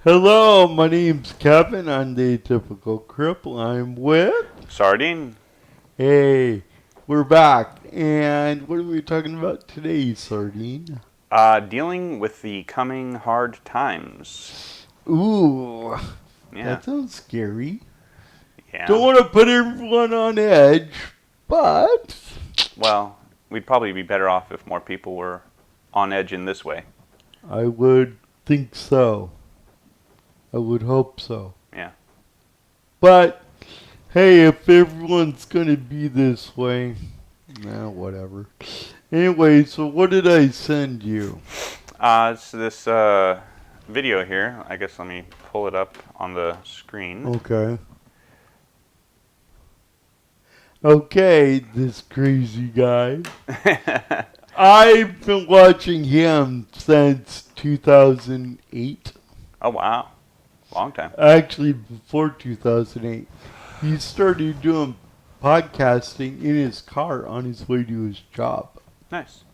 Hello, my name's Kevin. I'm the typical cripple. I'm with. Sardine. Hey, we're back. And what are we talking about today, Sardine? Dealing with the coming hard times. Ooh, Yeah, that sounds scary. Don't yeah. want to put everyone on edge, but Well, we'd probably be better off if more people were on edge in this way. I would think so. I would hope so. Yeah. But hey, if everyone's going to be this way, whatever. Anyway, so what did I send you? It's this video here. I guess let me pull it up on the screen. Okay. Okay, this crazy guy. I've been watching him since 2008. Oh, wow. Long time. Actually, before 2008. He started doing podcasting in his car on his way to his job. Nice.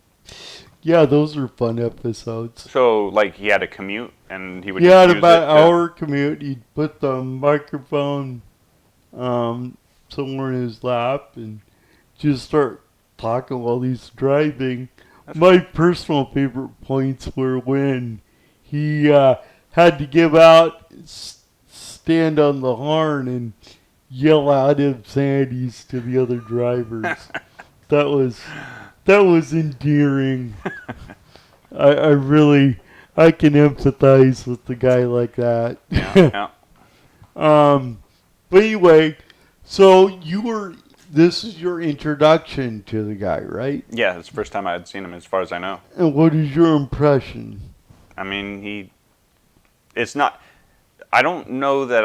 Yeah, those are fun episodes. So, like, he had a commute and he would He just had use about it an to... hour commute. He'd put the microphone somewhere in his lap and just start talking while he's driving. That's My cool. personal favorite points were when he had to give out, stand on the horn, and yell out obscenities to the other drivers. that was that was endearing. I really I can empathize with the guy like that. Yeah, yeah. But anyway, so this is your introduction to the guy, right? Yeah, it's the first time I had seen him as far as I know. And what is your impression? I mean, it's not... I don't know that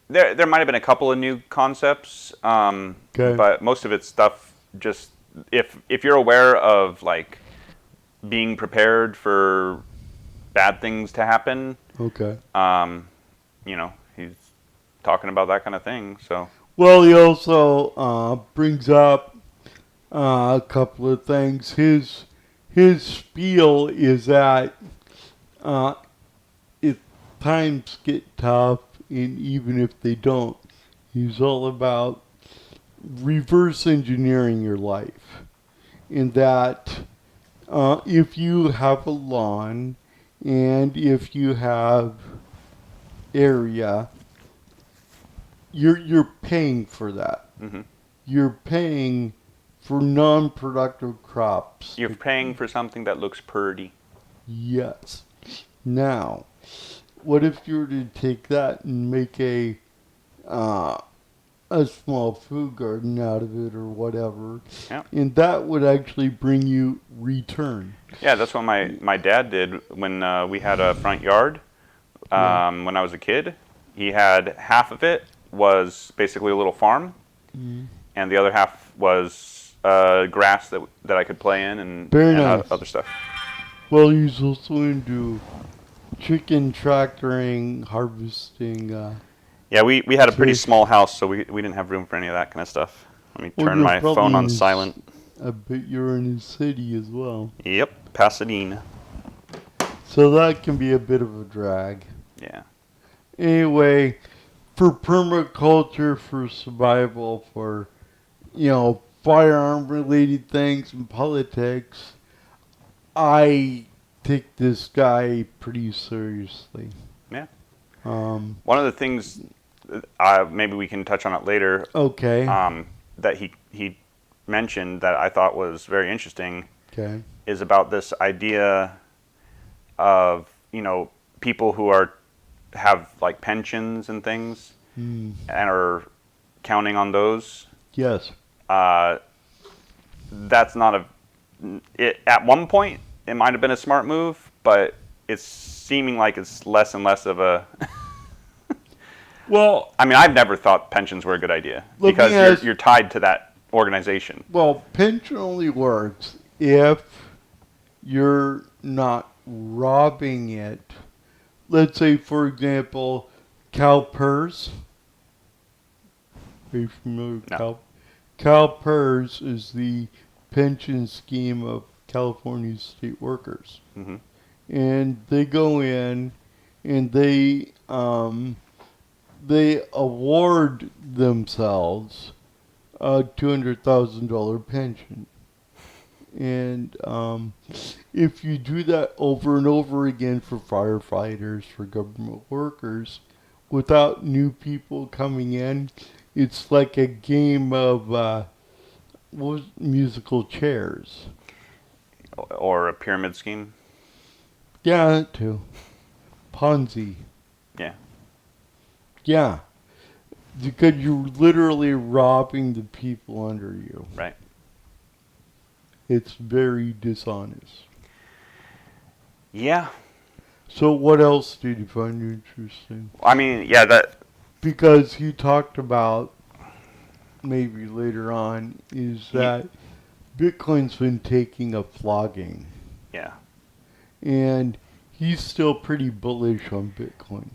there might have been a couple of new concepts, Okay. but most of it's stuff just if you're aware of like being prepared for bad things to happen, Okay. he's talking about that kind of thing. So Well, he also brings up a couple of things. His spiel is that uh, if times get tough, and even if they don't, he's all about reverse engineering your life. In that, if you have a lawn and if you have area, you're paying for that. hmm You're paying for non-productive crops. you're paying for something that looks purty. Yes. Now, what if you were to take that and make uh, a small food garden out of it or whatever, Yeah, and that would actually bring you return. yeah. That's what my dad did when we had a front yard. Yeah. When I was a kid, he had half of it was basically a little farm, Mm. and the other half was grass that I could play in Very and nice. other stuff. Well, he's also into chicken tractoring, harvesting. Yeah, we had a pretty Fish. small house, so we didn't have room for any of that kind of stuff. Let me Well, turn you're my probably phone in on his- silent. I bet you're in his city as well. Yep, Pasadena. So that can be a bit of a drag. Yeah. Anyway, for permaculture, for survival, for, firearm related things and politics, I take this guy pretty seriously. Yeah. Um, One of the things, maybe we can touch on it later, okay. that he mentioned that I thought was very interesting Okay. is about this idea of, people who have like pensions and things Mm, and are counting on those. yes. That's not at one point it might have been a smart move, but it's seeming like it's less and less of a Well, I mean, I've never thought pensions were a good idea Let me because ask- you're tied to that organization. pension only works if you're not robbing it. Let's say, for example, Calpers. Are you familiar with No. Calpers is the pension scheme of California state workers. hmm and they go in and they award themselves a $200,000 pension. And if you do that over and over again for firefighters, for government workers, without new people coming in, it's like a game of what was it? Musical chairs. Or a pyramid scheme. Yeah, that too. Ponzi. Yeah. Yeah. Because you're literally robbing the people under you. Right. It's very dishonest. Yeah. So what else did you find interesting? I mean, yeah, that. Because he talked about, maybe later on, is that Bitcoin's been taking a flogging. Yeah. And he's still pretty bullish on Bitcoin.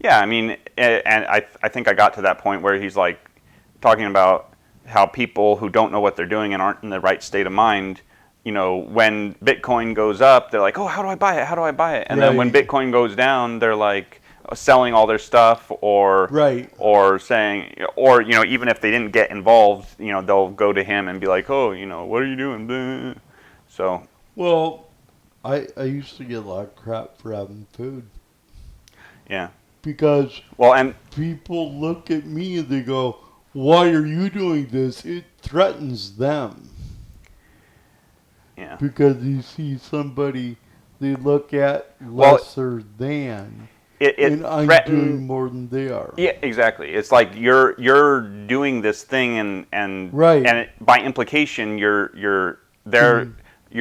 Yeah, I mean, and I think I got to that point where he's like talking about how people who don't know what they're doing and aren't in the right state of mind, when Bitcoin goes up, they're like, oh, how do I buy it? How do I buy it? And then when Bitcoin goes down, they're like selling all their stuff or saying, or, even if they didn't get involved, they'll go to him and be like, oh, what are you doing? So. Well, I used to get a lot of crap for having food. Yeah. Because and people look at me and they go, why are you doing this? It threatens them. Yeah. Because you see somebody they look at lesser than. And I'm doing more than they are. Yeah, exactly. It's like you're doing this thing and by implication you're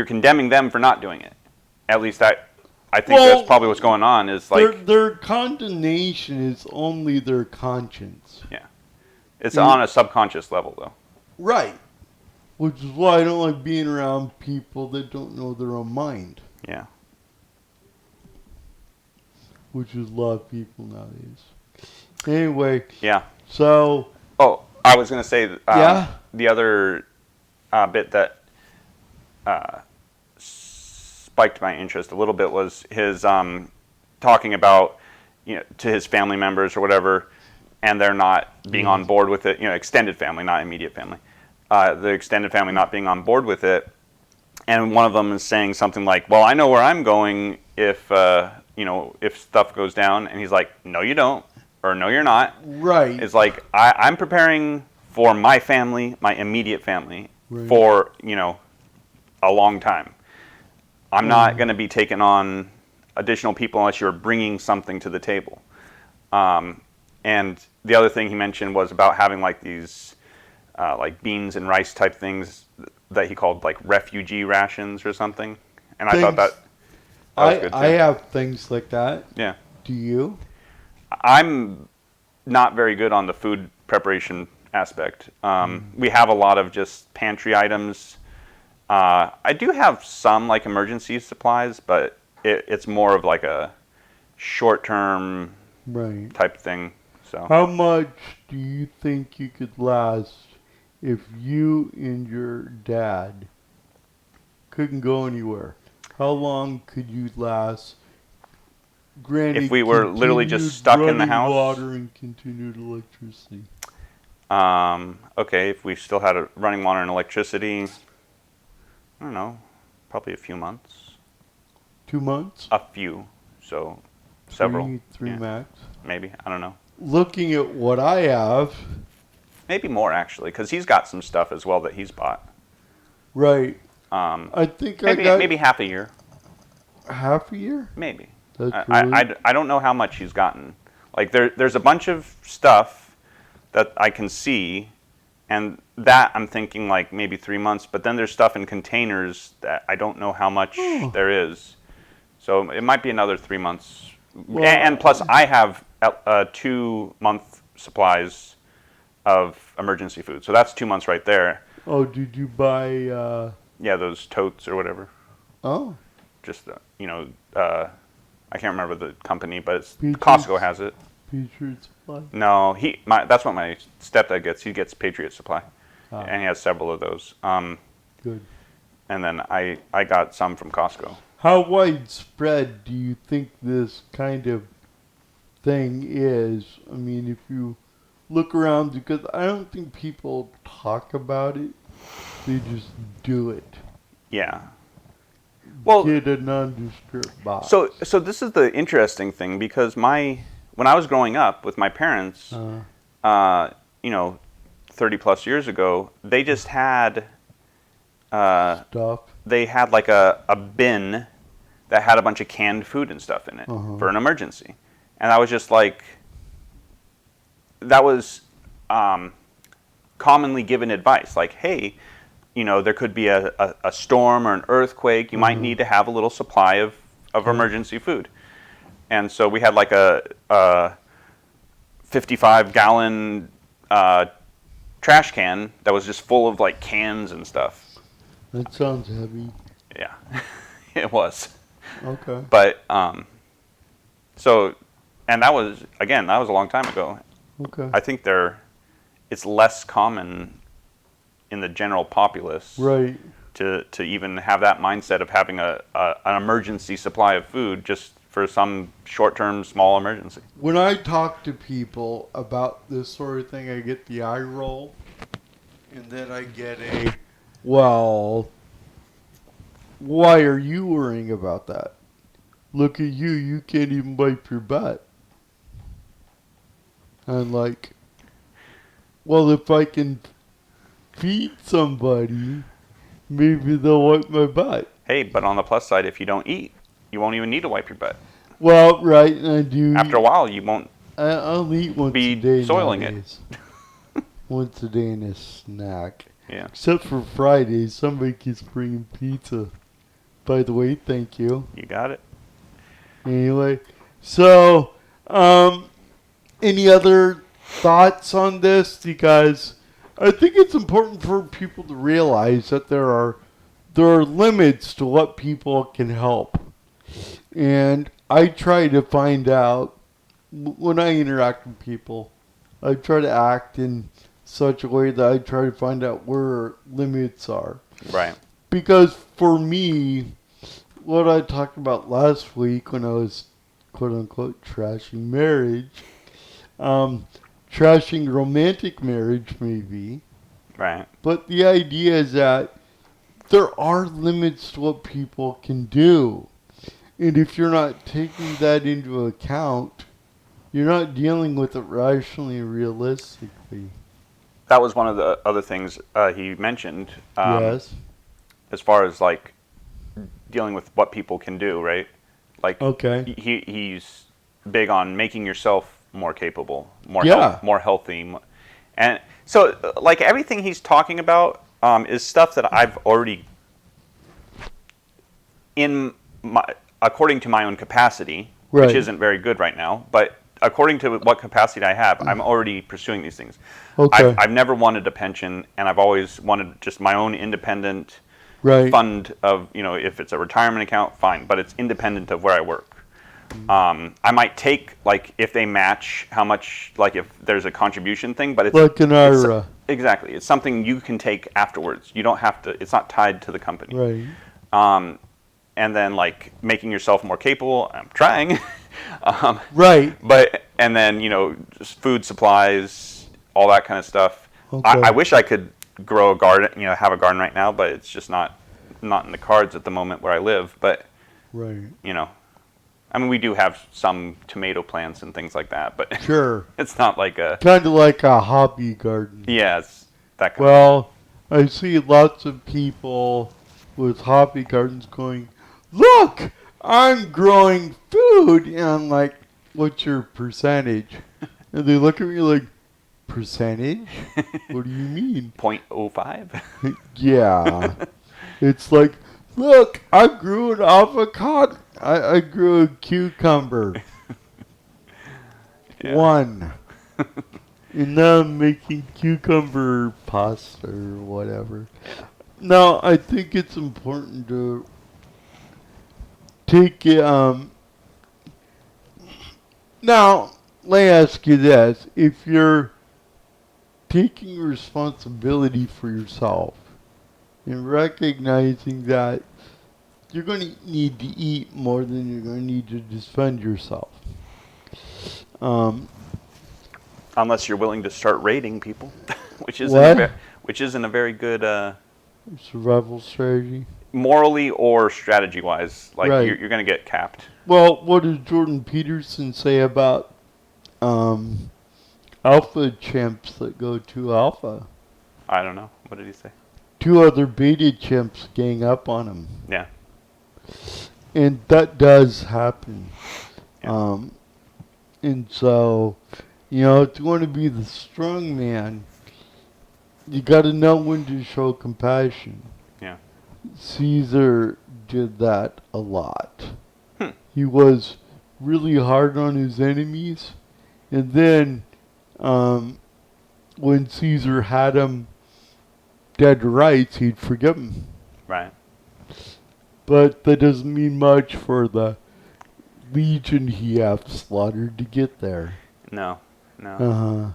condemning them for not doing it. At least I think that's probably what's going on. Is like their condemnation is only their conscience. Yeah, it's on a subconscious level though. Right, which is why I don't like being around people that don't know their own mind. Yeah, which is a lot of people nowadays. Anyway. Yeah. So. Oh, I was gonna say. The other bit that. Spiked my interest a little bit was his talking about to his family members or whatever, and they're not being on board with it. Extended family, not immediate family. The extended family not being on board with it, and one of them is saying something like, "Well, I know where I'm going if if stuff goes down," and he's like, "No, you don't," or "No, you're not." Right. It's like I'm preparing for my family, my immediate family, for a long time. I'm not going to be taking on additional people unless you're bringing something to the table. And the other thing he mentioned was about having like these like beans and rice type things that he called like refugee rations or something. And I thought that was good too. I have things like that. Yeah. Do you? I'm not very good on the food preparation aspect. We have a lot of just pantry items. I do have some like emergency supplies, but it's more of like a short-term type thing. So how much do you think you could last if you and your dad couldn't go anywhere? How long could you last? Granted, if we were literally just stuck in the house, water and continued electricity. Okay, if we still had running water and electricity. I don't know, probably a few months. 2 months? A few, so several. Three max? Maybe, I don't know. Looking at what I have. Maybe more, actually, because he's got some stuff as well that he's bought. Right. I think maybe half a year. Half a year? Maybe. That's really... I don't know how much he's gotten. Like, there's a bunch of stuff that I can see, and that I'm thinking like maybe 3 months, but then there's stuff in containers that I don't know how much there is. So it might be another 3 months. Well, and plus I have 2 month supplies of emergency food. So that's 2 months right there. Oh, did you buy... Yeah, those totes or whatever. Oh. Just, I can't remember the company, but Costco has it. Patriot Supply? No, that's what my stepdad gets. He gets Patriot Supply. And he has several of those. Good. And then I got some from Costco. how widespread do you think this kind of thing is? I mean, if you look around, because I don't think people talk about it, they just do it. Yeah. Well, Get a nondescript box. so this is the interesting thing because when I was growing up with my parents, you know, 30 plus years ago, they just had Stuff. they had like a bin that had a bunch of canned food and stuff in it for an emergency, and I was just like, that was commonly given advice, like, hey, you know, there could be a storm or an earthquake. You might need to have a little supply of emergency food. And so we had like a 55-gallon trash can that was just full of like cans and stuff. That sounds heavy. Yeah, it was. Okay. But so, and that was a long time ago. Okay. I think it's less common in the general populace, Right. to even have that mindset of having an emergency supply of food just for some short-term small emergency. When I talk to people about this sort of thing, I get the eye roll, and then I get a, well, why are you worrying about that? Look at you, you can't even wipe your butt. I'm like, well, if I can feed somebody, maybe they'll wipe my butt. Hey, but on the plus side, if you don't eat, you won't even need to wipe your butt. Well, right, and I do. After a while, you won't I'll eat once be a day soiling nowadays. Once a day in a snack. Yeah. Except for Fridays, somebody keeps bringing pizza. By the way, thank you. You got it. Anyway, so, any other thoughts on this? Because I think it's important for people to realize that there are limits to what people can help. And I try to find out, when I interact with people, I try to act in such a way that I try to find out where limits are. Right. Because for me, what I talked about last week when I was, quote unquote, trashing marriage, trashing romantic marriage maybe, Right. but the idea is that there are limits to what people can do. And if you're not taking that into account, you're not dealing with it rationally and realistically. That was one of the other things he mentioned. Yes. As far as like dealing with what people can do, right? Like, Okay. he's big on making yourself more capable, more more healthy, and so like everything he's talking about is stuff that I've already, according to my own capacity, Right. which isn't very good right now, but according to what capacity I have, I'm already pursuing these things. Okay. I've never wanted a pension, and I've always wanted just my own independent Right. fund of, you know, if it's a retirement account, fine, but it's independent of where I work. I might take, like, if they match how much, like, if there's a contribution thing, but it's Like an IRA. Exactly. It's something you can take afterwards. You don't have to, it's not tied to the company. Right. And then, like, making yourself more capable, I'm trying. Right. But, and then, you know, just food supplies, all that kind of stuff. Okay. I wish I could grow a garden, you know, have a garden right now, but it's just not in the cards at the moment where I live. But, Right. you know, I mean, we do have some tomato plants and things like that, but Sure. it's not like a, Kind of like a hobby garden. yeah, it's that kind Well, I see lots of people with hobby gardens going, look, I'm growing food. And I'm like, what's your percentage? And they look at me like, percentage? What do you mean? 0.05. Yeah. It's like, look, I grew an avocado. I grew a cucumber. Yeah. One. And now I'm making cucumber pasta or whatever. Now, I think it's important to take it. Now, let me ask you this. If you're taking responsibility for yourself and recognizing that you're going to need to eat more than you're going to need to defend yourself. Unless you're willing to start raiding people, which isn't What? which isn't a very good Survival strategy. morally or strategy wise. Like Right. you're going to get capped. Well, what does Jordan Peterson say about alpha chimps that go to alpha? I don't know. What did he say? 2 other beta chimps gang up on him. Yeah. And that does happen. Yeah. And so, you know, if you want to be the strong man, you got to know when to show compassion. Yeah. Caesar did that a lot. Hmm. He was really hard on his enemies, and then when Caesar had him dead to rights, he'd forgive him. Right. But that doesn't mean much for the legion he have slaughtered to get there. No. No. Uh-huh.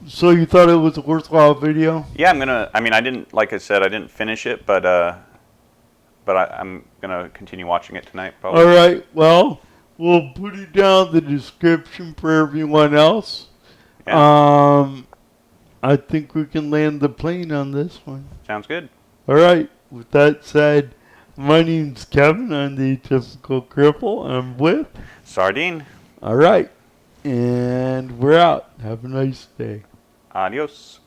So you thought it was a worthwhile video? Yeah, I mean, I didn't. Like I said, I didn't finish it, but I'm gonna continue watching it tonight. Probably. All right. Well, we'll put it down in the description for everyone else. Yeah. I think we can land the plane on this one. Sounds good. All right. With that said, my name's Kevin. I'm the Typical Cripple. I'm with. Sardine. All right. And we're out. Have a nice day. Adios.